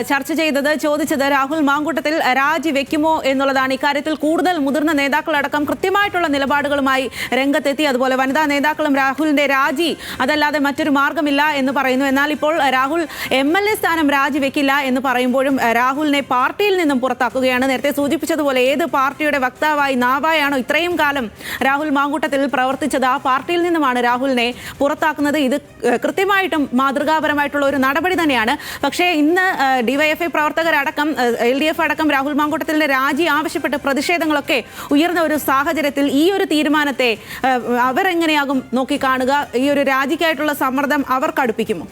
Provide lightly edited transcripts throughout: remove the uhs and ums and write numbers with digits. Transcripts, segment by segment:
ചർച്ച ചെയ്തത്, ചോദിച്ചത് രാഹുൽ മാങ്കൂട്ടത്തിൽ രാജിവെക്കുമോ എന്നുള്ളതാണ്. ഇക്കാര്യത്തിൽ കൂടുതൽ മുതിർന്ന നേതാക്കളടക്കം കൃത്യമായിട്ടുള്ള നിലപാടുകളുമായി രംഗത്തെത്തി. അതുപോലെ വനിതാ നേതാക്കളും രാഹുലിന്റെ രാജി അതല്ലാതെ മറ്റൊരു മാർഗമില്ല എന്ന് പറയുന്നു. എന്നാൽ ഇപ്പോൾ രാഹുൽ MLA സ്ഥാനം രാജിവെക്കില്ല എന്ന് പറയുമ്പോഴും രാഹുലിനെ പാർട്ടിയിൽ നിന്നും പുറത്താക്കുകയാണ്. നേരത്തെ സൂചിപ്പിച്ചതുപോലെ ഏത് പാർട്ടിയുടെ വക്താവായി നാവായാണോ ഇത്രയും കാലം രാഹുൽ മാങ്കൂട്ടത്തിൽ പ്രവർത്തിച്ചത്, ആ പാർട്ടിയിൽ നിന്നുമാണ് രാഹുലിനെ പുറത്താക്കുന്നത്. ഇത് കൃത്യമായിട്ടും മാതൃകാപരമായിട്ടുള്ള ഒരു നടപടി തന്നെയാണ്. പക്ഷേ ഇന്ന് DYFI പ്രവർത്തകരടക്കം LDF അടക്കം രാഹുൽ മാങ്കൂട്ടത്തിലിന്റെ രാജി ആവശ്യപ്പെട്ട് പ്രതിഷേധങ്ങളൊക്കെ ഉയർന്ന ഒരു സാഹചര്യത്തിൽ ഈ ഒരു തീരുമാനത്തെ അവരെങ്ങനെയാകും നോക്കിക്കാണുക? ഈ ഒരു രാജിക്കായിട്ടുള്ള സമ്മർദ്ദം അവർ കടുപ്പിക്കുമോ?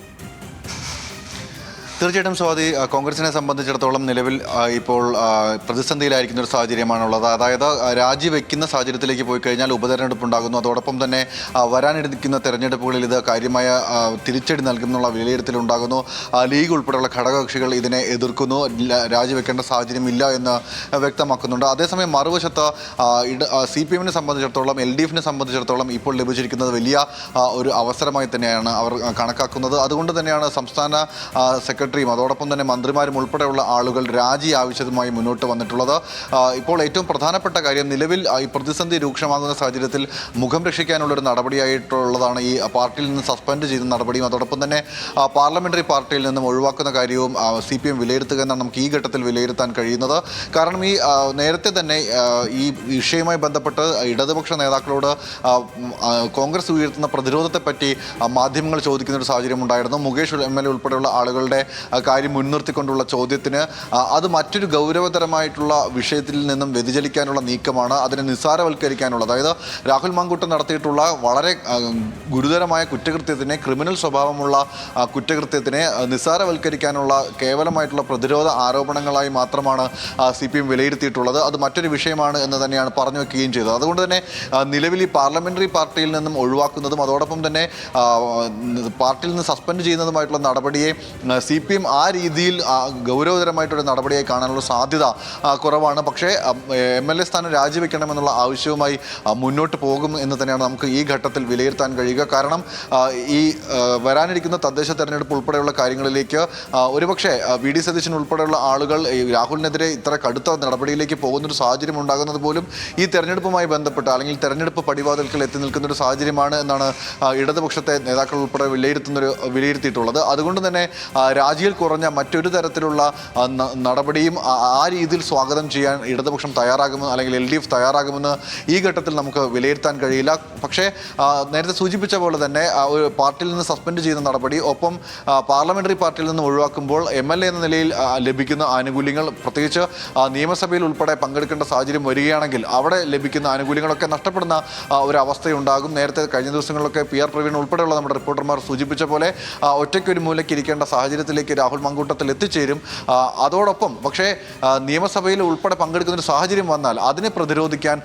തീർച്ചയായിട്ടും സ്വാതി, കോൺഗ്രസിനെ സംബന്ധിച്ചിടത്തോളം നിലവിൽ ഇപ്പോൾ പ്രതിസന്ധിയിലായിരിക്കുന്ന ഒരു സാഹചര്യമാണുള്ളത്. അതായത് രാജിവെക്കുന്ന സാഹചര്യത്തിലേക്ക് പോയി കഴിഞ്ഞാൽ ഉപതെരഞ്ഞെടുപ്പ് ഉണ്ടാകുന്നു. അതോടൊപ്പം തന്നെ വരാനിരിക്കുന്ന തെരഞ്ഞെടുപ്പുകളിൽ ഇത് കാര്യമായ തിരിച്ചടി നൽകുമെന്നുള്ള വിലയിരുത്തലുണ്ടാകുന്നു. ലീഗ് ഉൾപ്പെടെയുള്ള ഘടകകക്ഷികൾ ഇതിനെ എതിർക്കുന്നു, രാജിവെക്കേണ്ട സാഹചര്യമില്ല എന്ന് വ്യക്തമാക്കുന്നുണ്ട്. അതേസമയം മറുവശത്ത് CPM-നെ സംബന്ധിച്ചിടത്തോളം LDF-നെ സംബന്ധിച്ചിടത്തോളം ഇപ്പോൾ ലഭിച്ചിരിക്കുന്നത് വലിയ ഒരു അവസരമായി തന്നെയാണ് അവർ കണക്കാക്കുന്നത്. അതുകൊണ്ട് തന്നെയാണ് സംസ്ഥാന സെക്രട്ടറിയും അതോടൊപ്പം തന്നെ മന്ത്രിമാരും ഉൾപ്പെടെയുള്ള ആളുകൾ രാജി ആവശ്യവുമായി മുന്നോട്ട് വന്നിട്ടുള്ളത്. ഇപ്പോൾ ഏറ്റവും പ്രധാനപ്പെട്ട കാര്യം, നിലവിൽ ഈ പ്രതിസന്ധി രൂക്ഷമാകുന്ന സാഹചര്യത്തിൽ മുഖം രക്ഷിക്കാനുള്ളൊരു നടപടിയായിട്ടുള്ളതാണ് ഈ പാർട്ടിയിൽ നിന്ന് സസ്പെൻഡ് ചെയ്ത നടപടിയും അതോടൊപ്പം തന്നെ പാർലമെന്ററി പാർട്ടിയിൽ നിന്നും ഒഴിവാക്കുന്ന കാര്യവും CPM വിലയിരുത്തുക എന്നാണ് നമുക്ക് ഈ ഘട്ടത്തിൽ വിലയിരുത്താൻ കഴിയുന്നത്. കാരണം ഈ നേരത്തെ തന്നെ ഈ വിഷയവുമായി ബന്ധപ്പെട്ട് ഇടതുപക്ഷ നേതാക്കളോട് കോൺഗ്രസ് ഉയർത്തുന്ന പ്രതിരോധത്തെപ്പറ്റി മാധ്യമങ്ങൾ ചോദിക്കുന്ന ഒരു സാഹചര്യം ഉണ്ടായിരുന്നു. മുകേഷ് MLA ഉൾപ്പെടെയുള്ള ആളുകളുടെ കാര്യം മുൻനിർത്തിക്കൊണ്ടുള്ള ചോദ്യത്തിന് അത് മറ്റൊരു ഗൗരവതരമായിട്ടുള്ള വിഷയത്തിൽ നിന്നും വ്യതിചലിക്കാനുള്ള നീക്കമാണ്, അതിനെ നിസ്സാരവൽക്കരിക്കാനുള്ള. അതായത് രാഹുൽ മാങ്കൂട്ടം നടത്തിയിട്ടുള്ള വളരെ ഗുരുതരമായ കുറ്റകൃത്യത്തിനെ, ക്രിമിനൽ സ്വഭാവമുള്ള കുറ്റകൃത്യത്തിനെ നിസ്സാരവൽക്കരിക്കാനുള്ള കേവലമായിട്ടുള്ള പ്രതിരോധ ആരോപണങ്ങളായി മാത്രമാണ് CPM വിലയിരുത്തിയിട്ടുള്ളത്. അത് മറ്റൊരു വിഷയമാണ് എന്ന് തന്നെയാണ് പറഞ്ഞു വയ്ക്കുകയും ചെയ്തത്. അതുകൊണ്ട് തന്നെ നിലവിൽ ഈ പാർലമെന്ററി പാർട്ടിയിൽ നിന്നും ഒഴിവാക്കുന്നതും അതോടൊപ്പം തന്നെ പാർട്ടിയിൽ നിന്ന് സസ്പെൻഡ് ചെയ്യുന്നതുമായിട്ടുള്ള നടപടിയെ CPM ആ രീതിയിൽ ഗൗരവതരമായിട്ടൊരു നടപടിയായി കാണാനുള്ള സാധ്യത കുറവാണ്. പക്ഷേ MLA സ്ഥാനം രാജിവെക്കണമെന്നുള്ള ആവശ്യവുമായി മുന്നോട്ട് പോകും എന്ന് തന്നെയാണ് നമുക്ക് ഈ ഘട്ടത്തിൽ വിലയിരുത്താൻ കഴിയുക. കാരണം ഈ വരാനിരിക്കുന്ന തദ്ദേശ തെരഞ്ഞെടുപ്പ് ഉൾപ്പെടെയുള്ള കാര്യങ്ങളിലേക്ക് ഒരുപക്ഷെ VD സതീശൻ ഉൾപ്പെടെയുള്ള ആളുകൾ രാഹുലിനെതിരെ ഇത്ര കടുത്ത നടപടിയിലേക്ക് പോകുന്നൊരു സാഹചര്യം ഉണ്ടാകുന്നത് പോലും ഈ തെരഞ്ഞെടുപ്പുമായി ബന്ധപ്പെട്ട് അല്ലെങ്കിൽ തെരഞ്ഞെടുപ്പ് പടിവാതിൽക്കൽ എത്തി നിൽക്കുന്നൊരു സാഹചര്യമാണ് എന്നാണ് ഇടതുപക്ഷത്തെ നേതാക്കൾ ഉൾപ്പെടെ വിലയിരുത്തിയിട്ടുള്ളത്. അതുകൊണ്ട് തന്നെ രാജിയിൽ കുറഞ്ഞ മറ്റൊരു തരത്തിലുള്ള നടപടിയും ആ രീതിയിൽ സ്വാഗതം ചെയ്യാൻ ഇടതുപക്ഷം തയ്യാറാകുമെന്ന് അല്ലെങ്കിൽ LDF തയ്യാറാകുമെന്ന് ഈ ഘട്ടത്തിൽ നമുക്ക് വിലയിരുത്താൻ കഴിയില്ല. പക്ഷേ നേരത്തെ സൂചിപ്പിച്ച പോലെ തന്നെ ഒരു പാർട്ടിയിൽ നിന്ന് സസ്പെൻഡ് ചെയ്യുന്ന നടപടി, ഒപ്പം പാർലമെന്ററി പാർട്ടിയിൽ നിന്ന് ഒഴിവാക്കുമ്പോൾ MLA എന്ന നിലയിൽ ലഭിക്കുന്ന ആനുകൂല്യങ്ങൾ, പ്രത്യേകിച്ച് നിയമസഭയിൽ ഉൾപ്പെടെ പങ്കെടുക്കേണ്ട സാഹചര്യം വരികയാണെങ്കിൽ അവിടെ ലഭിക്കുന്ന ആനുകൂല്യങ്ങളൊക്കെ നഷ്ടപ്പെടുന്ന ഒരു അവസ്ഥയുണ്ടാകും. നേരത്തെ കഴിഞ്ഞ ദിവസങ്ങളിലൊക്കെ PR പ്രവീൺ ഉൾപ്പെടെയുള്ള നമ്മുടെ റിപ്പോർട്ടർമാർ സൂചിപ്പിച്ച പോലെ ഒറ്റയ്ക്കൊരു മൂലയ്ക്ക് ഇരിക്കേണ്ട സാഹചര്യത്തിലേക്ക് രാഹുൽ മാങ്കൂട്ടത്തിൽ എത്തിച്ചേരും. അതോടൊപ്പം പക്ഷേ നിയമസഭയിൽ ഉൾപ്പെടെ പങ്കെടുക്കുന്ന ഒരു സാഹചര്യം വന്നാൽ അതിനെ പ്രതിരോധിക്കാൻ,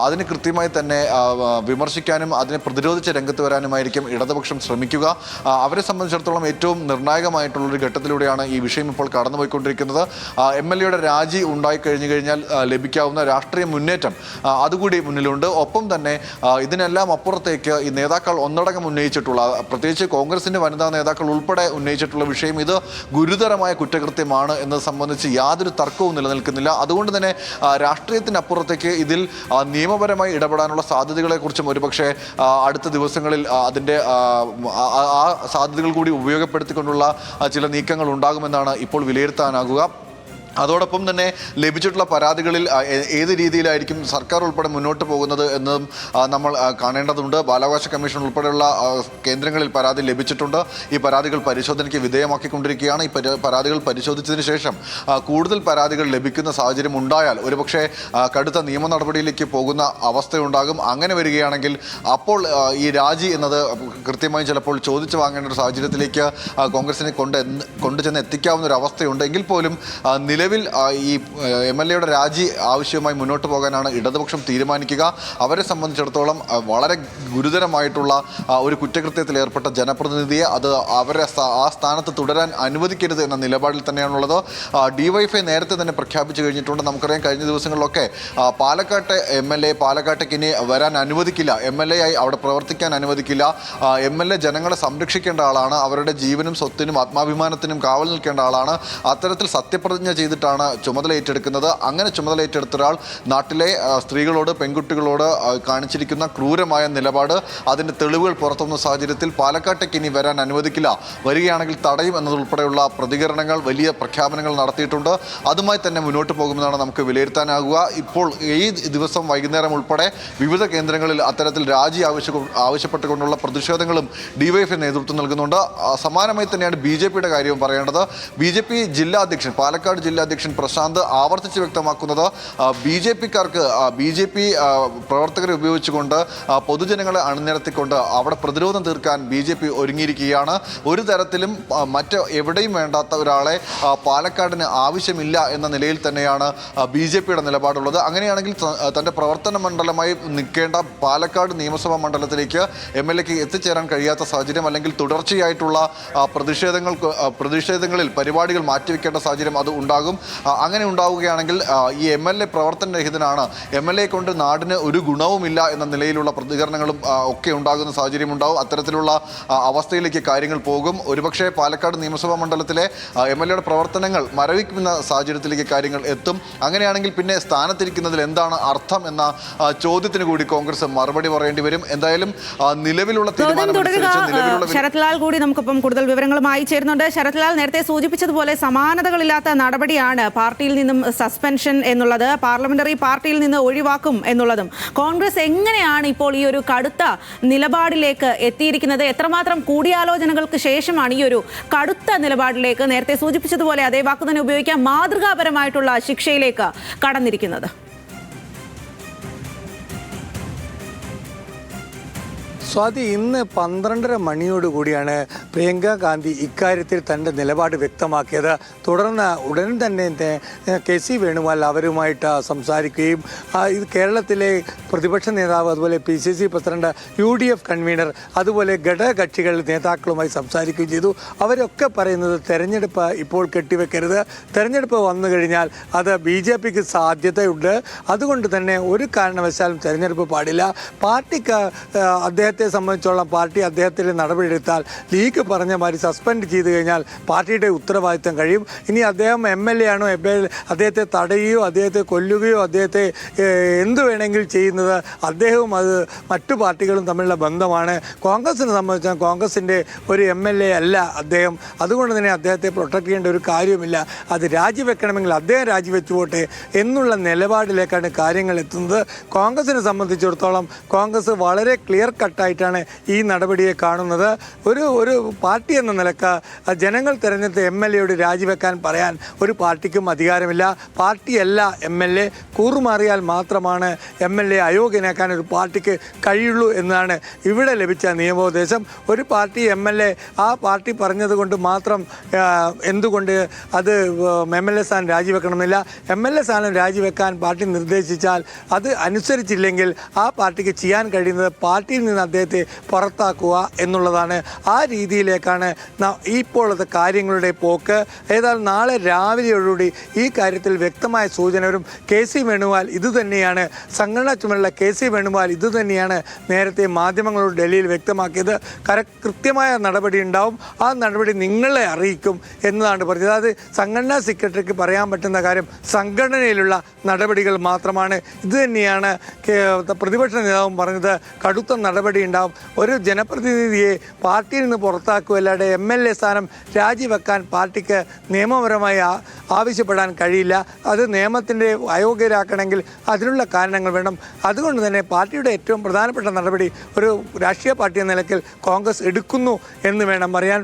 അതിന് കൃത്യമായി തന്നെ വിമർശിക്കാനും അതിനെ പ്രതിരോധിച്ച് രംഗത്ത് വരാനുമായിരിക്കും ഇടതുപക്ഷം ശ്രമിക്കുക. അവരെ സംബന്ധിച്ചിടത്തോളം ഏറ്റവും നിർണായകമായിട്ടുള്ളൊരു ഘട്ടത്തിലൂടെയാണ് ഈ വിഷയം ഇപ്പോൾ കടന്നുപോയിക്കൊണ്ടിരിക്കുന്നത്. MLA-യുടെ രാജി ഉണ്ടായിക്കഴിഞ്ഞു കഴിഞ്ഞാൽ ലഭിക്കാവുന്ന രാഷ്ട്രീയ മുന്നേറ്റം അതുകൂടി മുന്നിലുണ്ട്. ഒപ്പം തന്നെ ഇതിനെല്ലാം അപ്പുറത്തേക്ക് ഈ നേതാക്കൾ ഒന്നടങ്കം ഉന്നയിച്ചിട്ടുള്ള, പ്രത്യേകിച്ച് കോൺഗ്രസിൻ്റെ വനിതാ നേതാക്കൾ ഉൾപ്പെടെ ഉന്നയിച്ചിട്ടുള്ള വിഷയം, ഇത് ഗുരുതരമായ കുറ്റകൃത്യമാണ് എന്നത് സംബന്ധിച്ച് യാതൊരു തർക്കവും നിലനിൽക്കുന്നില്ല. അതുകൊണ്ട് തന്നെ രാഷ്ട്രീയത്തിനപ്പുറത്തേക്ക് ഇതിൽ നിയമപരമായി ഇടപെടാനുള്ള സാധ്യതകളെക്കുറിച്ചും ഒരുപക്ഷെ അടുത്ത ദിവസങ്ങളിൽ അതിൻ്റെ ആ സാധ്യതകൾ കൂടി ഉപയോഗപ്പെടുത്തിക്കൊണ്ടുള്ള ചില നീക്കങ്ങൾ ഉണ്ടാകുമെന്നാണ് ഇപ്പോൾ വിലയിരുത്താനാകുക. അതോടൊപ്പം തന്നെ ലഭിച്ചിട്ടുള്ള പരാതികളിൽ ഏത് രീതിയിലായിരിക്കും സർക്കാർ ഉൾപ്പെടെ മുന്നോട്ട് പോകുന്നത് എന്നതും നമ്മൾ കാണേണ്ടതുണ്ട്. ബാലാവകാശ കമ്മീഷൻ ഉൾപ്പെടെയുള്ള കേന്ദ്രങ്ങളിൽ പരാതി ലഭിച്ചിട്ടുണ്ട്. ഈ പരാതികൾ പരിശോധനയ്ക്ക് വിധേയമാക്കിക്കൊണ്ടിരിക്കുകയാണ്. ഈ പരാതികൾ പരിശോധിച്ചതിന് ശേഷം കൂടുതൽ പരാതികൾ ലഭിക്കുന്ന സാഹചര്യം ഉണ്ടായാൽ ഒരുപക്ഷെ കടുത്ത നിയമ നടപടിയിലേക്ക് പോകുന്ന അവസ്ഥയുണ്ടാകും. അങ്ങനെ വരികയാണെങ്കിൽ അപ്പോൾ ഈ രാജി എന്നത് കൃത്യമായും ചിലപ്പോൾ ചോദിച്ചു വാങ്ങേണ്ട ഒരു സാഹചര്യത്തിലേക്ക് കോൺഗ്രസിനെ കൊണ്ടുചെന്ന് എത്തിക്കാവുന്ന ഒരു അവസ്ഥയുണ്ട്. എങ്കിൽ പോലും നില നിലവിൽ ഈ MLA-യുടെ രാജി ആവശ്യവുമായി മുന്നോട്ട് പോകാനാണ് ഇടതുപക്ഷം തീരുമാനിക്കുക. അവരെ സംബന്ധിച്ചിടത്തോളം വളരെ ഗുരുതരമായിട്ടുള്ള ഒരു കുറ്റകൃത്യത്തിൽ ഏർപ്പെട്ട ജനപ്രതിനിധിയെ അത് അവരെ ആ സ്ഥാനത്ത് തുടരാൻ അനുവദിക്കരുത് എന്ന നിലപാടിൽ തന്നെയാണുള്ളത്. DYFI നേരത്തെ തന്നെ പ്രഖ്യാപിച്ചു കഴിഞ്ഞിട്ടുണ്ട്. നമുക്കറിയാം, കഴിഞ്ഞ ദിവസങ്ങളിലൊക്കെ പാലക്കാട്ടെ MLA പാലക്കാട്ടേക്ക് ഇനി വരാൻ അനുവദിക്കില്ല, MLA ആയി അവിടെ പ്രവർത്തിക്കാൻ അനുവദിക്കില്ല. MLA ജനങ്ങളെ സംരക്ഷിക്കേണ്ട ആളാണ്, അവരുടെ ജീവനും സ്വത്തിനും ആത്മാഭിമാനത്തിനും കാവൽ നിൽക്കേണ്ട ആളാണ്. അത്തരത്തിൽ സത്യപ്രതിജ്ഞ ചെയ്തിട്ടാണ് ചുമതല ഏറ്റെടുക്കുന്നത്. അങ്ങനെ ചുമതല ഏറ്റെടുത്ത ഒരാൾ നാട്ടിലെ സ്ത്രീകളോട്, പെൺകുട്ടികളോട് കാണിച്ചിരിക്കുന്ന ക്രൂരമായ നിലപാട്, അതിൻ്റെ തെളിവുകൾ പുറത്തുവന്ന സാഹചര്യത്തിൽ പാലക്കാട്ടേക്ക് ഇനി വരാൻ അനുവദിക്കില്ല, വരികയാണെങ്കിൽ തടയും എന്നതുൾപ്പെടെയുള്ള പ്രതികരണങ്ങൾ, വലിയ പ്രഖ്യാപനങ്ങൾ നടത്തിയിട്ടുണ്ട്. അതുമായി തന്നെ മുന്നോട്ട് പോകുമെന്നാണ് നമുക്ക് വിലയിരുത്താനാകുക. ഇപ്പോൾ ഈ ദിവസം വൈകുന്നേരം ഉൾപ്പെടെ വിവിധ കേന്ദ്രങ്ങളിൽ അത്തരത്തിൽ രാജി ആവശ്യപ്പെട്ടുകൊണ്ടുള്ള പ്രതിഷേധങ്ങളും DYFI നേതൃത്വം നൽകുന്നുണ്ട്. സമാനമായി തന്നെയാണ് BJPയുടെ കാര്യവും പറയേണ്ടത്. BJP ജില്ലാ അധ്യക്ഷൻ, പാലക്കാട് ജില്ലാ അധ്യക്ഷൻ പ്രശാന്ത് ആവർത്തിച്ച് വ്യക്തമാക്കുന്നത് BJPക്കാർക്ക് BJP പ്രവർത്തകരെ ഉപയോഗിച്ചുകൊണ്ട് പൊതുജനങ്ങളെ അണിനിരത്തിക്കൊണ്ട് അവിടെ പ്രതിരോധം തീർക്കാൻ BJP ഒരുങ്ങിയിരിക്കുകയാണ്. ഒരു തരത്തിലും മറ്റ് എവിടെയും വേണ്ടാത്ത ഒരാളെ പാലക്കാടിന് ആവശ്യമില്ല എന്ന നിലയിൽ തന്നെയാണ് BJPയുടെ നിലപാടുള്ളത്. അങ്ങനെയാണെങ്കിൽ തൻ്റെ പ്രവർത്തന മണ്ഡലമായി നിൽക്കേണ്ട പാലക്കാട് നിയമസഭാ മണ്ഡലത്തിലേക്ക് MLAക്ക് എത്തിച്ചേരാൻ കഴിയാത്ത സാഹചര്യം, അല്ലെങ്കിൽ തുടർച്ചയായിട്ടുള്ള പ്രതിഷേധങ്ങളിൽ പരിപാടികൾ മാറ്റിവെക്കേണ്ട സാഹചര്യം അത് ഉണ്ടാകും. അങ്ങനെ ഉണ്ടാവുകയാണെങ്കിൽ ഈ MLA പ്രവർത്തനരഹിതനാണ്, MLA കൊണ്ട് നാടിന് ഒരു ഗുണവുമില്ല എന്ന നിലയിലുള്ള പ്രതികരണങ്ങളും ഒക്കെ ഉണ്ടാകുന്ന സാഹചര്യം ഉണ്ടാവും. അത്തരത്തിലുള്ള അവസ്ഥയിലേക്ക് കാര്യങ്ങൾ പോകും. ഒരുപക്ഷെ പാലക്കാട് നിയമസഭാ മണ്ഡലത്തിലെ MLAയുടെ പ്രവർത്തനങ്ങൾ മരവിക്കുന്ന സാഹചര്യത്തിലേക്ക് കാര്യങ്ങൾ എത്തും. അങ്ങനെയാണെങ്കിൽ പിന്നെ സ്ഥാനത്തിരിക്കുന്നതിൽ എന്താണ് അർത്ഥം എന്ന ചോദ്യത്തിന് കൂടി കോൺഗ്രസ് മറുപടി പറയേണ്ടി വരും. എന്തായാലും നിലവിലുള്ള ശരത് ലാൽ കൂടി നമുക്കിപ്പം കൂടുതൽ വിവരങ്ങളുമായി ചേരുന്നുണ്ട്. ശരത് ലാൽ, നേരത്തെ സൂചിപ്പിച്ചതുപോലെ സമാനതകളില്ലാത്ത നടപടിയാണ് പാർട്ടിയിൽ നിന്നും സസ്പെൻഷൻ എന്നുള്ളത്, പാർലമെന്ററി പാർട്ടിയിൽ നിന്ന് ഒഴിവാക്കും എന്നുള്ളതും. കോൺഗ്രസ് എങ്ങനെയാണ് ഇപ്പോൾ ഈ ഒരു കടുത്ത നിലപാടിലേക്ക് എത്തിയിരിക്കുന്നത്? എത്രമാത്രം കൂടിയാലോചനകൾക്ക് ശേഷമാണ് ഈ ഒരു കടുത്ത നിലപാടിലേക്ക്, നേരത്തെ സൂചിപ്പിച്ചതുപോലെ അതേ വാക്ക് തന്നെ ഉപയോഗിക്കാൻ, മാതൃകാപരമായിട്ടുള്ള ശിക്ഷയിലേക്ക് കടന്നിരിക്കുന്നത്? സ്വാതി, ഇന്ന് 12:30 മണിയോടുകൂടിയാണ് പ്രിയങ്ക ഗാന്ധി ഇക്കാര്യത്തിൽ തൻ്റെ നിലപാട് വ്യക്തമാക്കിയത്. തുടർന്ന് ഉടൻ തന്നെ KC വേണുഗോപാൽ അവരുമായിട്ട് സംസാരിക്കുകയും ഇത് കേരളത്തിലെ പ്രതിപക്ഷ നേതാവ്, അതുപോലെ PCC പ്രസിഡന്റ്, UDF കൺവീനർ, അതുപോലെ ഘടകകക്ഷികൾ നേതാക്കളുമായി സംസാരിക്കുകയും ചെയ്തു. അവരൊക്കെ പറയുന്നത് തെരഞ്ഞെടുപ്പ് ഇപ്പോൾ കെട്ടിവെക്കരുത്, തെരഞ്ഞെടുപ്പ് വന്നു കഴിഞ്ഞാൽ അത് BJPക്ക് സാധ്യതയുണ്ട്, അതുകൊണ്ട് തന്നെ ഒരു കാരണവശാലും തെരഞ്ഞെടുപ്പ് പാടില്ല. പാർട്ടിക്ക് അദ്ദേഹത്തെ സംബന്ധിച്ചോളം പാർട്ടി അദ്ദേഹത്തിന് നടപടിയെടുത്താൽ ലീഗ് പറഞ്ഞ മാതിരി സസ്പെൻഡ് ചെയ്ത് കഴിഞ്ഞാൽ പാർട്ടിയുടെ ഉത്തരവാദിത്തം കഴിയും. ഇനി അദ്ദേഹം MLA ആണോ, അദ്ദേഹത്തെ തടയുകയോ അദ്ദേഹത്തെ കൊല്ലുകയോ അദ്ദേഹത്തെ എന്തു വേണമെങ്കിലും ചെയ്യുന്നത് അദ്ദേഹവും അത് മറ്റു പാർട്ടികളും തമ്മിലുള്ള ബന്ധമാണ്. കോൺഗ്രസിനെ സംബന്ധിച്ചാൽ കോൺഗ്രസിൻ്റെ ഒരു MLA അല്ല അദ്ദേഹം, അതുകൊണ്ട് തന്നെ അദ്ദേഹത്തെ പ്രൊട്ടക്ട് ചെയ്യേണ്ട ഒരു കാര്യവുമില്ല. അത് രാജിവെക്കണമെങ്കിൽ അദ്ദേഹം രാജിവെച്ചു പോട്ടെ എന്നുള്ള നിലപാടിലേക്കാണ് കാര്യങ്ങൾ എത്തുന്നത്. കോൺഗ്രസിനെ സംബന്ധിച്ചിടത്തോളം കോൺഗ്രസ് വളരെ ക്ലിയർ കട്ടായിട്ടാണ് ഈ നടപടിയെ കാണുന്നത്. ഒരു പാർട്ടി എന്ന നിലക്ക് ജനങ്ങൾ തെരഞ്ഞെടുത്ത MLAയോട് രാജിവെക്കാൻ പറയാൻ ഒരു പാർട്ടിക്കും അധികാരമില്ല. പാർട്ടിയല്ല MLA, കൂറുമാറിയാൽ മാത്രമാണ് MLA അയോഗ്യനാക്കാൻ ഒരു പാർട്ടിക്ക് കഴിയുള്ളൂ എന്നാണ് ഇവിടെ ലഭിച്ച നിയമോപദേശം. ഒരു പാർട്ടി MLA ആ പാർട്ടി പറഞ്ഞതുകൊണ്ട് മാത്രം എന്തുകൊണ്ട് അത് MLA സ്ഥാനം രാജിവെക്കണമെന്നില്ല. MLA സ്ഥാനം രാജിവെക്കാൻ പാർട്ടി നിർദ്ദേശിച്ചാൽ അത് അനുസരിച്ചില്ലെങ്കിൽ ആ പാർട്ടിക്ക് ചെയ്യാൻ കഴിയുന്നത് പാർട്ടിയിൽ നിന്ന് അദ്ദേഹത്തെ പുറത്താക്കുക എന്നുള്ളതാണ്. ആ രീതിയിലേക്കാണ് ഇപ്പോഴത്തെ കാര്യങ്ങളുടെ പോക്ക്. ഏതായാലും നാളെ രാവിലെയോടുകൂടി ഈ കാര്യത്തിൽ വ്യക്തമായ സൂചന വരും. KC വേണുഗോപാൽ ഇതുതന്നെയാണ്, സംഘടനാ ചുമതലയുള്ള KC വേണുഗോപാൽ ഇതുതന്നെയാണ് നേരത്തെ മാധ്യമങ്ങളോട് ഡൽഹിയിൽ വ്യക്തമാക്കിയത്. കൃത്യമായ നടപടി ഉണ്ടാവും, ആ നടപടി നിങ്ങളെ അറിയിക്കും എന്നതാണ് പറഞ്ഞത്. അതായത് സംഘടനാ സെക്രട്ടറിക്ക് പറയാൻ പറ്റുന്ന കാര്യം സംഘടനയിലുള്ള നടപടികൾ മാത്രമാണ്. ഇതുതന്നെയാണ് പ്രതിപക്ഷ നേതാവും പറഞ്ഞത്. കടുത്ത നടപടി ഉണ്ടാവും. ഒരു ജനപ്രതിനിധിയെ പാർട്ടിയിൽ നിന്ന് പുറത്താക്കുകയല്ലാതെ MLA സ്ഥാനം രാജിവെക്കാൻ പാർട്ടിക്ക് നിയമപരമായി ആവശ്യപ്പെടാൻ കഴിയില്ല. അത് നിയമത്തിൻ്റെ അയോഗ്യരാക്കണമെങ്കിൽ അതിനുള്ള കാരണങ്ങൾ വേണം. അതുകൊണ്ട് തന്നെ പാർട്ടിയുടെ ഏറ്റവും പ്രധാനപ്പെട്ട നടപടി ഒരു രാഷ്ട്രീയ പാർട്ടി എന്ന നിലയ്ക്ക് കോൺഗ്രസ് എടുക്കുന്നു എന്ന് വേണം പറയാൻ.